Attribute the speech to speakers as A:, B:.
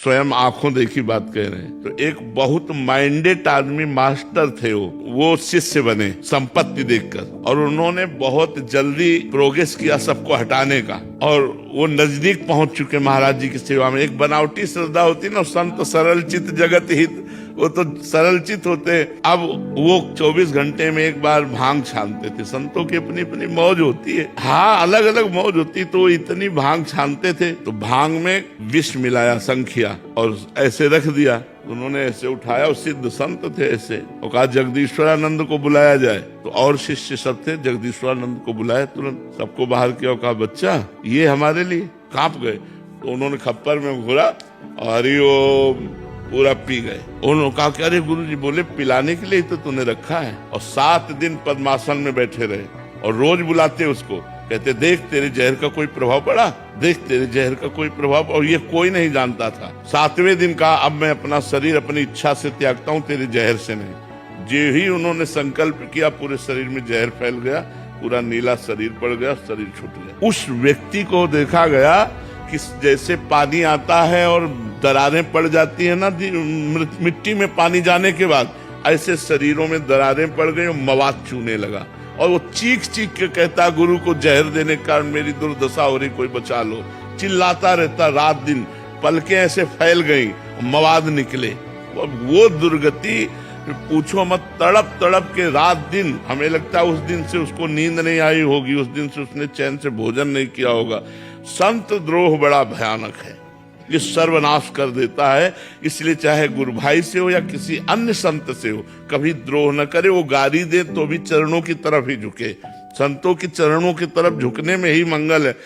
A: स्वयं आंखों देखी बात कह रहे हैं। तो एक बहुत माइंडेड आदमी मास्टर थे, वो शिष्य बने संपत्ति देखकर, और उन्होंने बहुत जल्दी प्रोग्रेस किया सबको हटाने का, और वो नजदीक पहुंच चुके महाराज जी की सेवा में। एक बनावटी श्रद्धा होती ना, संत सरल चित जगत हित, वो तो सरल चित होते। अब वो 24 घंटे में एक बार भांग छानते थे। संतों की अपनी अपनी मौज होती है, हाँ अलग अलग मौज होती। तो इतनी भांग छानते थे, तो भांग में विष मिलाया संखिया और ऐसे रख दिया। उन्होंने ऐसे उठाया, और सिद्ध संत थे ऐसे, और कहा जगदीश्वरानंद को बुलाया जाए। तो और शिष्य सब थे, जगदीश्वरानंद को बुलाया, तुरंत सबको बाहर किया और कहा बच्चा ये हमारे लिए। कांप गए। तो उन्होंने खप्पर में घुरा और हरिओम पूरा पी गए। उन्होंने कहा कि अरे गुरुजी, बोले पिलाने के लिए तो तूने रखा है। और 7 दिन पद्मासन में बैठे रहे, और रोज बुलाते उसको, कहते देख तेरे जहर का कोई प्रभाव पड़ा, देख तेरे जहर का कोई प्रभाव। और ये कोई नहीं जानता था। 7वें दिन कहा अब मैं अपना शरीर अपनी इच्छा से त्यागता हूँ, तेरे जहर से नहीं। जो ही उन्होंने संकल्प किया, पूरे शरीर में जहर फैल गया, पूरा नीला शरीर पड़ गया, शरीर छूट गया। उस व्यक्ति को देखा गया कि जैसे पानी आता है और दरारें पड़ जाती है ना मिट्टी में पानी जाने के बाद, ऐसे शरीरों में दरारें पड़ गई और मवाद चूने लगा। और वो चीख चीख के कहता गुरु को जहर देने के कारण मेरी दुर्दशा हो रही, कोई बचा लो। चिल्लाता रहता रात दिन, पलकें ऐसे फैल गई, मवाद निकले। वो दुर्गति पूछो मत, तड़प तड़प के रात दिन, हमें लगता है उस दिन से उसको नींद नहीं आई होगी, उस दिन से उसने चैन से भोजन नहीं किया होगा। संत द्रोह बड़ा भयानक है, ये सर्वनाश कर देता है। इसलिए चाहे गुरु भाई से हो या किसी अन्य संत से हो, कभी द्रोह न करे। वो गाली दे तो भी चरणों की तरफ ही झुके, संतों के चरणों की तरफ झुकने में ही मंगल है।